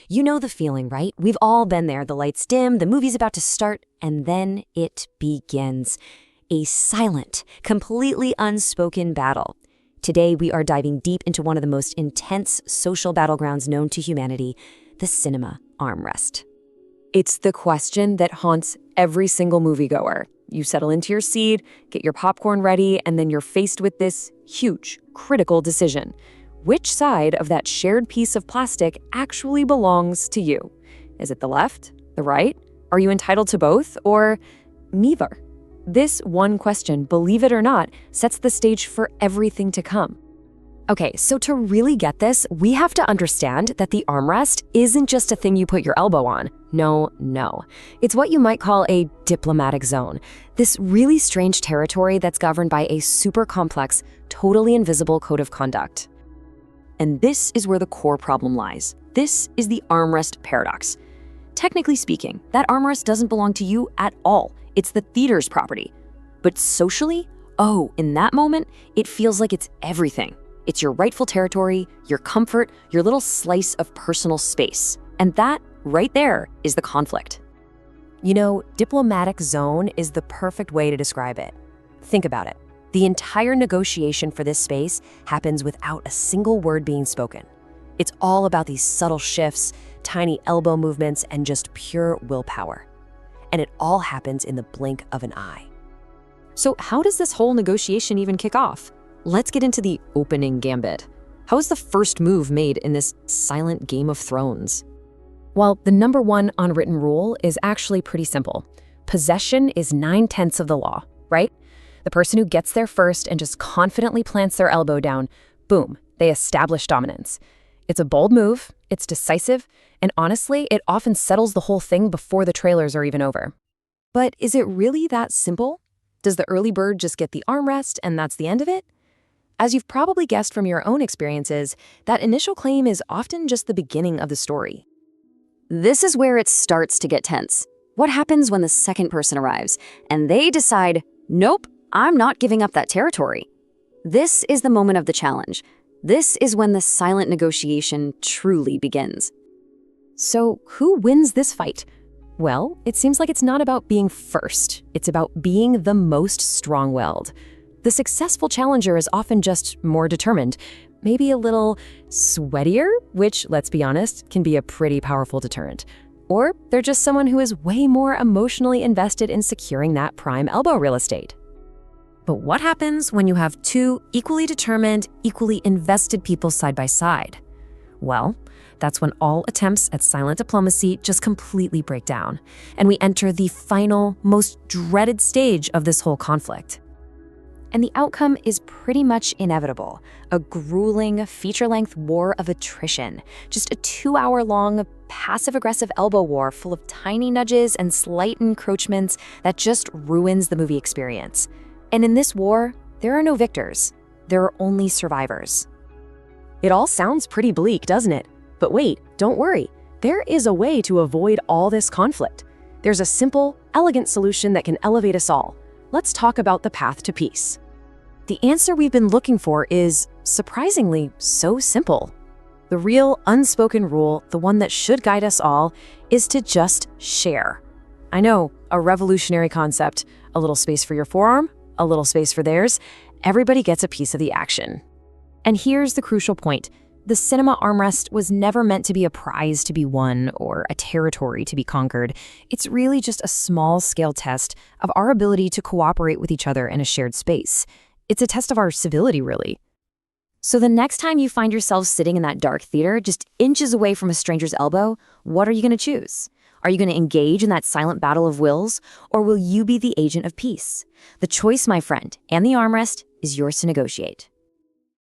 You know the feeling, right? We've all been there. The lights dim, the movie's about to start, and then it begins. A silent, completely unspoken battle. Today, we are diving deep into one of the most intense social battlegrounds known to humanity, the cinema armrest. It's the question that haunts every single moviegoer. You settle into your seat, get your popcorn ready, and then you're faced with this huge, critical decision. Which side of that shared piece of plastic actually belongs to you? Is it the left? The right? Are you entitled to both? Or neither? This one question, believe it or not, sets the stage for everything to come. Okay, so to really get this, we have to understand that the armrest isn't just a thing you put your elbow on. No. It's what you might call a diplomatic zone. This really strange territory that's governed by a super complex, totally invisible code of conduct. And this is where the core problem lies. This is the armrest paradox. Technically speaking, that armrest doesn't belong to you at all. It's the theater's property. But socially, in that moment, it feels like it's everything. It's your rightful territory, your comfort, your little slice of personal space. And that, right there, is the conflict. You know, diplomatic zone is the perfect way to describe it. Think about it. The entire negotiation for this space happens without a single word being spoken. It's all about these subtle shifts, tiny elbow movements, and just pure willpower. And it all happens in the blink of an eye. So how does this whole negotiation even kick off? Let's get into the opening gambit. How is the first move made in this silent Game of Thrones? Well, the number one unwritten rule is actually pretty simple. Possession is 9/10 of the law, right? The person who gets there first and just confidently plants their elbow down, boom, they establish dominance. It's a bold move, it's decisive, and honestly, it often settles the whole thing before the trailers are even over. But is it really that simple? Does the early bird just get the armrest and that's the end of it? As you've probably guessed from your own experiences, that initial claim is often just the beginning of the story. This is where it starts to get tense. What happens when the second person arrives and they decide, nope, I'm not giving up that territory? This is the moment of the challenge. This is when the silent negotiation truly begins. So who wins this fight? Well, it seems like it's not about being first. It's about being the most strong-willed. The successful challenger is often just more determined, maybe a little sweatier, which, let's be honest, can be a pretty powerful deterrent. Or they're just someone who is way more emotionally invested in securing that prime elbow real estate. But what happens when you have two equally determined, equally invested people side by side? Well, that's when all attempts at silent diplomacy just completely break down, and we enter the final, most dreaded stage of this whole conflict. And the outcome is pretty much inevitable. A grueling, feature-length war of attrition. Just a 2-hour-long, passive-aggressive elbow war full of tiny nudges and slight encroachments that just ruins the movie experience. And in this war, there are no victors. There are only survivors. It all sounds pretty bleak, doesn't it? But wait, don't worry. There is a way to avoid all this conflict. There's a simple, elegant solution that can elevate us all. Let's talk about the path to peace. The answer we've been looking for is, surprisingly, so simple. The real unspoken rule, the one that should guide us all, is to just share. I know, a revolutionary concept. A little space for your forearm, a little space for theirs. Everybody gets a piece of the action. And here's the crucial point. The cinema armrest was never meant to be a prize to be won or a territory to be conquered. It's really just a small-scale test of our ability to cooperate with each other in a shared space. It's a test of our civility, really. So the next time you find yourself sitting in that dark theater, just inches away from a stranger's elbow, what are you going to choose? Are you going to engage in that silent battle of wills, or will you be the agent of peace? The choice, my friend, and the armrest is yours to negotiate.